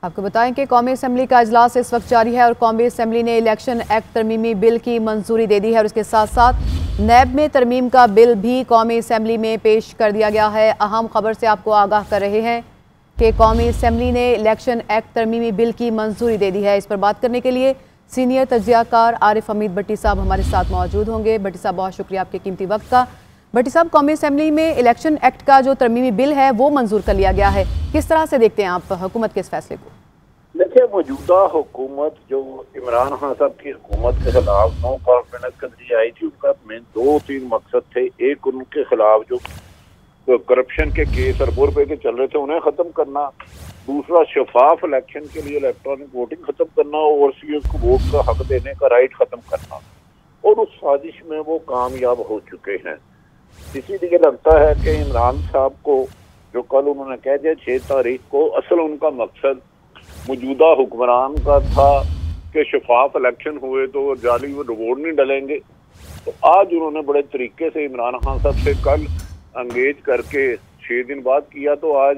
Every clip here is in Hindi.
आपको बताएं कि कौमी असम्बली का इजलास इस वक्त जारी है और कौमी असम्बली ने इलेक्शन एक्ट तरमीमी बिल की मंजूरी दे दी है और इसके साथ साथ नैब में तरमीम का बिल भी कौमी असम्बली में पेश कर दिया गया है। अहम खबर से आपको आगाह कर रहे हैं कि कौमी असम्बली ने इलेक्शन एक्ट तरमीमी बिल की मंजूरी दे दी है। इस पर बात करने के लिए सीनियर तज्जियाकार आरिफ हमीद भट्टी साहब हमारे साथ मौजूद होंगे। भट्टी साहब, बहुत शुक्रिया आपके कीमती वक्त का। भट्टी साहब, कौमी असम्बली में इलेक्शन एक्ट का जो तरमीमी बिल है वो मंजूर कर लिया गया है, किस तरह से देखते हैं आप हुकूमत के इस फैसले को? देखिए, मौजूदा हुकूमत जो इमरान खान साहब की हुकूमत के खिलाफ नो कॉन्फिडेंस के जरिए आई थी, उसका में 2-3 मकसद थे। एक, उनके खिलाफ जो करप्शन के केस अरबों रुपए के चल रहे थे उन्हें खत्म करना। दूसरा, शफाफ इलेक्शन के लिए इलेक्ट्रॉनिक वोटिंग खत्म करना, ओवरसीज को वोट का हक देने का राइट खत्म करना। और उस साजिश में वो कामयाब हो चुके हैं। इसीलिए लगता है कि इमरान साहब को जो कल उन्होंने कह दिया 6 तारीख को, असल उनका मकसद मौजूदा हुक्मरान का था कि शफाफ इलेक्शन हुए तो जाली वो रिवॉर्ड नहीं डलेंगे। तो आज उन्होंने बड़े तरीके से इमरान खान साहब से कल एंगेज करके 6 दिन बाद किया, तो आज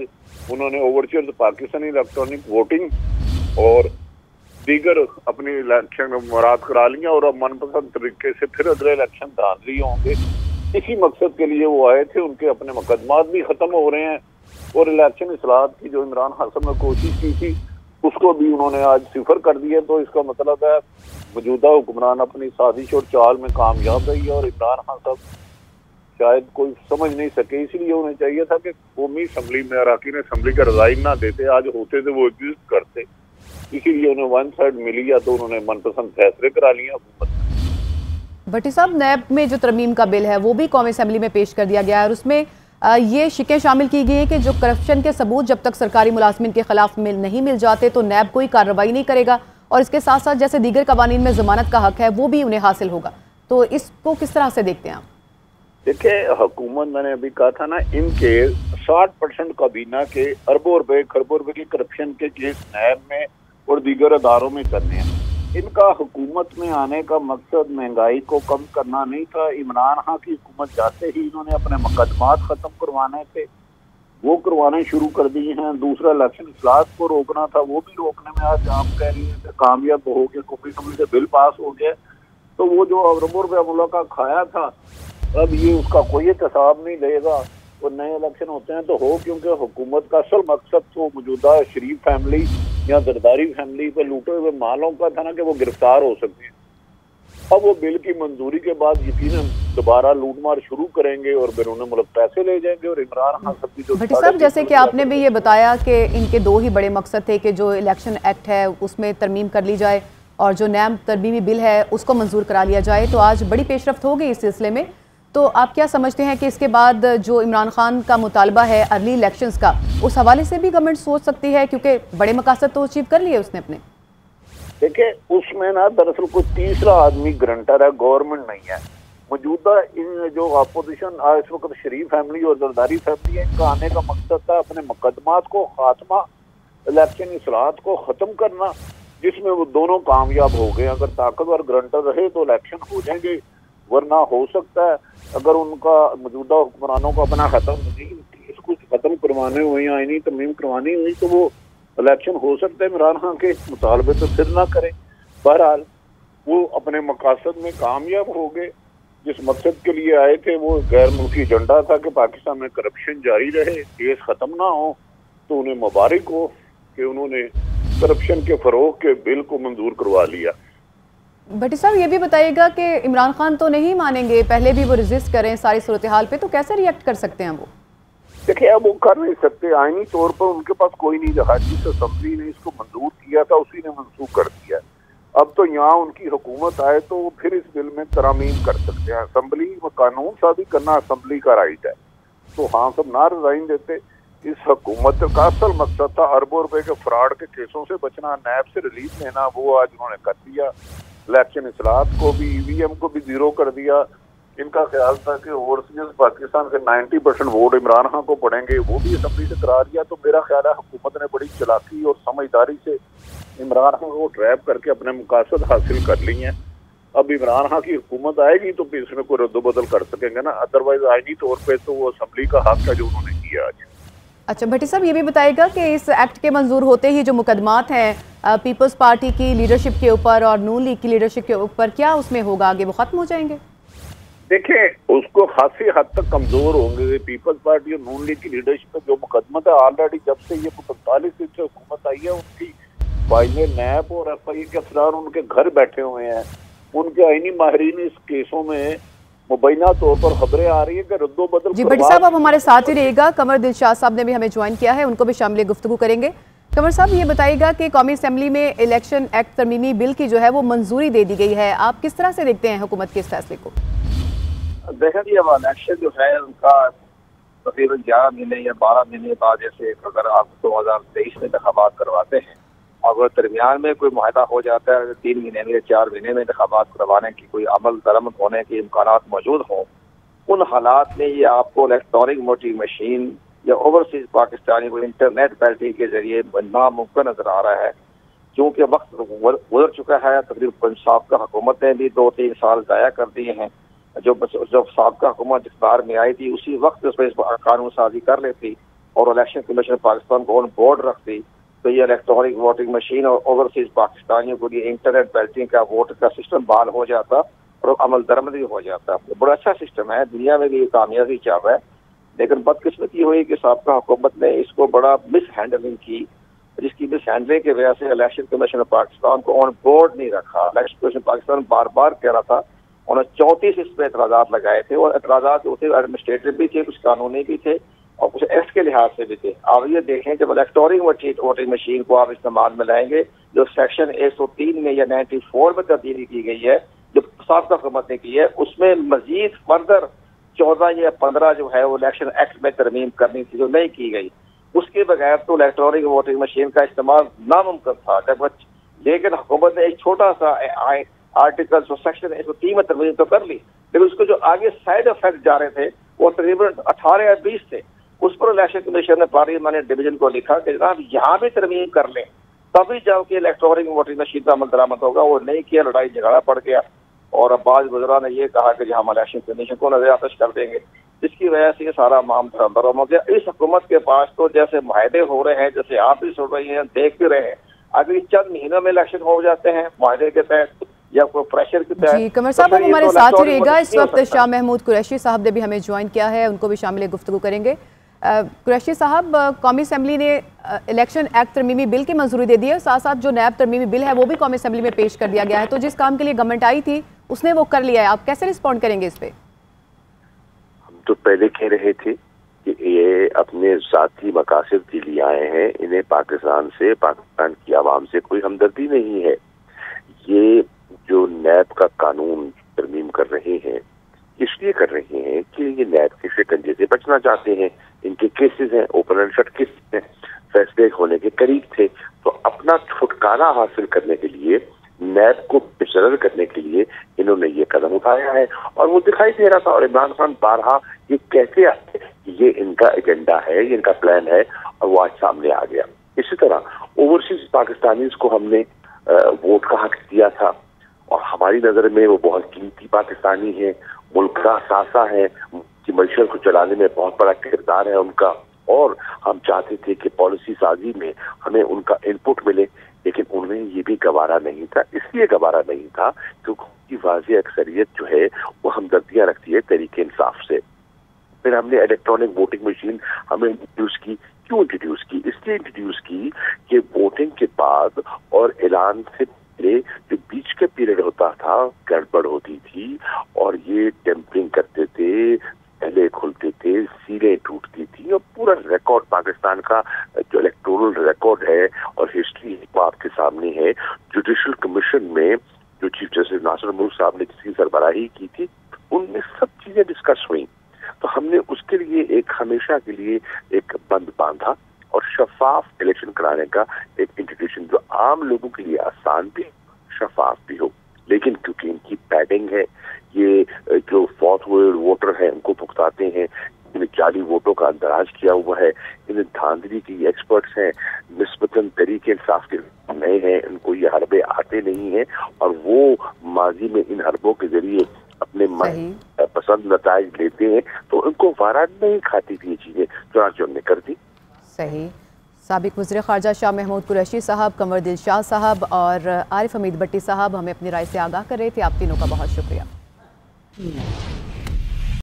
उन्होंने ओवरसीज पाकिस्तानी इलेक्ट्रॉनिक वोटिंग और दीगर अपनी इलेक्शन मुराद करा लिया और अब मनपसंद तरीके से फिर अगले इलेक्शन धांधली होंगे। इसी मकसद के लिए वो आए थे। उनके अपने मुकदमात भी खत्म हो रहे हैं और इलेक्शन इस्लाहत की जो इमरान खान साहब ने कोशिश की थी उसको भी उन्होंने आज सिफर कर दिया। तो इसका मतलब है मौजूदा हुक्मरान अपनी साजिश और चाल में कामयाब रही है और इमरान खान साहब शायद कोई समझ नहीं सके। इसलिए उन्हें चाहिए था कि कौमी असम्बली में अरकान असम्बली का रजाइन ना देते, आज होते थे वो एग्जिस्ट करते। इसीलिए उन्हें वन साइड मिली या तो उन्होंने मनपसंद फैसले करा लिया हुकूमत। भट्टी साहब, नैब में जो तरमीम का बिल है वो भी कौमी असम्बली में पेश कर दिया गया है और उसमें ये शिकें शामिल की गई हैं कि जो करप्शन के सबूत जब तक सरकारी मुलाजमिन के खिलाफ नहीं मिल जाते तो नैब कोई कार्रवाई नहीं करेगा और इसके साथ साथ जैसे दीगर कवानीन में जमानत का हक है वो भी उन्हें हासिल होगा। तो इसको किस तरह से देखते हैं आप? देखिए, हुकूमत, मैंने अभी कहा था ना, इनके 60% काबीना के अरबों रुपए खरबों रुपए के करप्शन के केस नैब में और दीगर अदारों में करने हैं। इनका हुकूमत में आने का मकसद महंगाई को कम करना नहीं था। इमरान खान की हुकूमत जाते ही इन्होंने अपने मुकदमात खत्म करवाने थे, वो करवाने शुरू कर दिए हैं। दूसरा, इलेक्शन इस्लाहत को रोकना था, वो भी रोकने में आज आप कह रही हैं कि कामयाब हो गए, कौमी असम्बली से बिल पास हो गया। तो वो जो अरबों रुपया मुल्क का खाया था, अब ये उसका कोई एहतसाब नहीं लेगा। और नए इलेक्शन होते हैं तो हो, क्योंकि हुकूमत का असल मकसद तो मौजूदा शरीफ फैमिली या जरदारी फैमिली पे लूटे हुए मालों का था ना कि वो गिरफ्तार हो सकते हैं। अब वो बिल की मंजूरी के बाद यकीनन दोबारा लूटमार शुरू करेंगे और बैरून मुल्क पैसे ले जाएंगे। और इमरान खान साहब की जो भट्टी साहब, जैसे कि आपने भी ये बताया कि इनके 2 ही बड़े मकसद थे कि जो इलेक्शन एक्ट है उसमें तरमीम कर ली जाए और जो नैब तरमीमी बिल है उसको मंजूर करा लिया जाए, तो आज बड़ी पेशरफ्त हो गई इस सिलसिले में। तो आप क्या समझते हैं कि इसके बाद जो इमरान खान का मुतालबा है अर्ली इलेक्शंस का, उस हवाले से भी गवर्नमेंट सोच सकती है, क्योंकि बड़े मकासद तो अचीव कर लिए उसने अपने? देखिए, उसमें ना दरअसल कोई तीसरा आदमी गारंटर है, गवर्नमेंट नहीं है। मौजूदा इन जो अपोजिशन इस वक्त शरीफ फैमिली और जरदारी फैमिली है, इनका आने का मकसद था अपने मुकदमात को खात्मा, इलेक्शन इस्लाहत को खत्म करना, जिसमें वो दोनों कामयाब हो गए। अगर ताकतवर गारंटर रहे तो इलेक्शन हो जाएंगे, वरना हो सकता है अगर उनका मौजूदा हुक्मरानों को अपना इसको खत्म करवाने हुए या आईनी तरमीम करवानी हुई तो वो इलेक्शन हो सकता है इमरान खान के मुतालबे तो फिर ना करें। बहरहाल वो अपने मकासद में कामयाब हो गए। जिस मकसद के लिए आए थे वो गैर मुल्की एजेंडा था कि पाकिस्तान में करप्शन जारी रहे, केस खत्म ना हो। तो उन्हें मुबारक हो कि उन्होंने करप्शन के फरोग के बिल को मंजूर करवा लिया। भट्टी साहब, ये भी बताइएगा कि इमरान खान तो नहीं मानेंगे, पहले भी वो रेजिस्ट करें सारी सूरत हाल पे, तो कैसे रिएक्ट कर सकते हैं वो? देखिए, अब वो कर नहीं सकते। आईनी तौर पर उनके पास कोई नहीं रहा। जिस असम्बली ने इसको मंजूर किया था उसी ने मंसूख कर दिया। अब तो यहाँ उनकी हुकूमत आए तो वो फिर इस बिल में तरामीम कर सकते हैं। असम्बली में कानून साजी करना असम्बली का राइट है। तो हाँ, सब ना रिजाइन देते। इस हुकूमत का असल मकसद था अरबों रुपए के फ्रॉड के केसों से बचना, नैब से रिलीफ लेना, वो आज उन्होंने कर दिया। इलेक्शन इस्लाहत को भी, ईवीएम को भी जीरो कर दिया। इनका ख्याल था कि ओवरसीज पाकिस्तान के 90% वोट इमरान खान को पड़ेंगे, वो भी असम्बली से करा दिया। तो मेरा ख्याल है हुकूमत ने बड़ी चालाकी और समझदारी से इमरान खान को ट्रैप करके अपने मकासद हासिल कर ली हैं। अब इमरान खान की हुकूमत आएगी तो फिर इसमें कोई रद्दोबदल कर सकेंगे ना, अदरवाइज आईनी तौर पर तो वो असम्बली का हक है जो उन्होंने किया आज। अच्छा भट्टी साहब, ये भी बताएगा कि इस एक्ट के मंजूर होते ही जो मुकदमात हैं पीपल्स पार्टी की लीडरशिप के ऊपर और नून लीग की लीडरशिप के ऊपर, क्या उसमें होगा आगे, वो खत्म हो जाएंगे? देखिए, उसको खासी हद तक कमजोर होंगे। पीपल्स पार्टी और नून लीग की लीडरशिप में जो मुकदमा था, ऑलरेडी जब से ये 45 दिन से हुकूमत आई है, उनकी फाइलें नैब और FI के अफसरान उनके घर बैठे हुए हैं। उनके आईनी माहिरीन इस केसों में मुबैना तौर पर खबरें आ रही है कि रद्दोबदल। जी भट्टी साहब, आप हमारे साथ ही रहिएगा। कमर दिलशाद साहब ने भी हमें ज्वाइन किया है, उनको भी शामिल गुफ्तगू करेंगे। कमर साहब, ये बताइएगा कि कौमी असेंबली में इलेक्शन एक्ट तरमीमी बिल की जो है वो मंजूरी दे दी गई है, आप किस तरह से देखते हैं हुकूमत के इस फैसले को? देखा जी, अब इलेक्शन जो है उनका तकरीबन 11 महीने या 12 महीने बाद, जैसे अगर आप 2023 में इंतखाबात करवाते हैं, अगर दरमियान में कोई मुआहदा हो जाता है 3 महीने में या 4 महीने में इंतखाबात करवाने की कोई अमल दरमद होने के इम्कान मौजूद हों, उन हालात में ये आपको इलेक्ट्रॉनिक वोटिंग मशीन या ओवरसीज पाकिस्तानी को इंटरनेट बैलेटिंग के जरिए नामुमकिन नजर आ रहा है। क्योंकि वक्त गुजर चुका है, तकरीबन साबका हुकूमत ने भी 2-3 साल ज़ाया कर दिए हैं। जब साबका हुकूमत इख्तियार में आई थी, उसी वक्त उस पर कानून साजी कर लेती और इलेक्शन कमीशन पाकिस्तान को ऑन बोर्ड रखती, तो ये इलेक्ट्रॉनिक वोटिंग मशीन और ओवरसीज पाकिस्तानियों के लिए इंटरनेट बैलेटिंग का वोट का सिस्टम बहाल हो जाता और अमल दरमद भी हो जाता। बड़ा अच्छा सिस्टम है, दुनिया में भी कामयाबी चाह रहा है। लेकिन बदकिस्मती हुई कि साबका हुकूमत ने इसको बड़ा मिस हैंडलिंग की, जिसकी मिस हैंडलिंग की वजह से इलेक्शन कमीशन पाकिस्तान को ऑन बोर्ड नहीं रखा। इलेक्शन कमीशन पाकिस्तान बार बार कह रहा था, उन्होंने 34 इस पर एतराज़ात लगाए थे और एतराज़ात जो थे एडमिनिस्ट्रेटिव भी थे, कुछ कानूनी भी थे और कुछ एक्ट के लिहाज से भी थे। आप ये देखें, जब इलेक्ट्रॉनिक वोटिंग मशीन को आप इस्तेमाल में लाएंगे, जो सेक्शन 103 में या 94 में तब्दीली की गई है, जो साबका हुकूमत ने की है, उसमें मजीद फर्दर 14 या 15 जो है वो इलेक्शन एक्ट में तरमीम करनी थी, जो नहीं की गई। उसके बगैर तो इलेक्ट्रॉनिक वोटिंग मशीन का इस्तेमाल नामुमकिन था। लेकिन हुकूमत ने एक छोटा सा आर्टिकल सेक्शन 103 में तरमीम तो कर ली, लेकिन उसके जो आगे साइड इफेक्ट जा रहे थे वो तकरीबन 18 या 20 थे। उस पर इलेक्शन कमीशन ने पार्लियामानी डिवीजन को लिखा कि जनाब यहाँ भी तरमीम कर लें, तभी जाके इलेक्ट्रॉनिक वोटिंग मशीन का अमल दरामद होगा। वो नहीं किया, लड़ाई झगड़ा पड़ गया और अब्बास गुजरा ने ये कहा कि हम इलेक्शन कमीशन को नजर आतश कर देंगे, जिसकी वजह से ये सारा मामला बरम हो गया। इस हुकूमत के पास तो जैसे मुआहदे हो रहे हैं, जैसे आप भी सुन रही हैं, देख भी रहे हैं, अगर चंद महीनों में इलेक्शन हो जाते हैं मुआहदे के तहत या कोई प्रेशर के तहत। जी कमर साहब, आप हमारे साथ ही रहेगा। इस वक्त शाह महमूद कुरैशी साहब ने भी हमें ज्वाइन किया है, उनको भी शामिल गुफ्तगू करेंगे। कुरैशी साहब, कौमी असेंबली ने इलेक्शन एक्ट तरमीमी बिल की मंजूरी दे दी है, साथ साथ जो नैब तरमीमी बिल है वो भी कौमी असेंबली में पेश कर दिया गया है, तो जिस काम के लिए गवर्नमेंट आई थी उसने वो कर लिया है, आप कैसे रिस्पॉन्ड करेंगे इस पे? हम तो पहले कह रहे थे कि ये अपने ज़ाती मकासद के लिए आए हैं, इन्हें पाकिस्तान से, पाकिस्तान की आवाम से कोई हमदर्दी नहीं है। ये जो नैब का कानून तरमीम कर रहे हैं, इसलिए कर रहे हैं कि ये नैब के शिकंजे से बचना चाहते हैं। इनके केसेस हैं, ओपन एंड शट केसेस हैं, फैसले होने के करीब थे, तो अपना छुटकारा हासिल करने के लिए, नैब को बेशरर करने के लिए इन्होंने ये कदम उठाया है। और वो दिखाई दे रहा था, और इमरान खान बारहा ये कहते आते कि ये इनका एजेंडा है, ये इनका प्लान है, और वो आज सामने आ गया। इसी तरह ओवरसीज पाकिस्तानीज को हमने वोट का हक दिया था, और हमारी नजर में वो बहुत कीमती पाकिस्तानी है, मुल्क का सासा है, की मईशत को चलाने में बहुत बड़ा किरदार है उनका, और हम चाहते थे कि पॉलिसी साजी में हमें उनका इनपुट मिले, लेकिन उन्हें ये भी गवारा नहीं था। इसलिए गवारा नहीं था क्योंकि उनकी वाज़ेह अक्सरियत जो है वो हमदर्दियाँ रखती है तरीके इंसाफ से। फिर हमने इलेक्ट्रॉनिक वोटिंग मशीन हमें इंट्रोड्यूस की। क्यों इंट्रोड्यूस की? इसलिए इंट्रोड्यूस की कि वोटिंग के बाद और ऐलान से जो बीच का पीरियड होता था, गड़बड़ होती थी और ये टेम्परिंग करते थे, पहले खुलते थे, सीलें टूटती थी, और पूरा रिकॉर्ड पाकिस्तान का जो इलेक्टोरल रिकॉर्ड है और हिस्ट्री वो आपके सामने है। जुडिशल कमीशन में जो चीफ जस्टिस नासिर मुल्क साहब ने जिसकी सरबराही की थी, उनमें सब चीजें डिस्कस हुई। तो हमने उसके लिए एक हमेशा के लिए एक बंद बांधा और शफाफ इलेक्शन कराने का एक इंस्टीट्यूशन जो आम लोगों के लिए आसान भी, शफाफ भी हो। लेकिन क्योंकि इनकी पैडिंग है, ये जो फौत हुए वोटर हैं उनको भुगताते हैं, इन्हें जाली वोटों का अंदराज किया हुआ है, इन्हें धांधली की एक्सपर्ट्स हैं, निस्बतन तरीके इंसाफ के नए हैं, इनको ये हरबे आते नहीं हैं, और वो माजी में इन हरबों के जरिए अपने मन पसंद नताइज लेते हैं, तो उनको वारा नहीं खाती थी ये चीजें, चुनाच हमने कर दी। सही। साबिक वज़ीर ख़ारजा शाह महमूद कुरैशी साहब, कंवर दिलशाह साहब और आरिफ हमीद भट्टी साहब हमें अपनी राय से आगाह कर रहे थे। आप तीनों का बहुत शुक्रिया।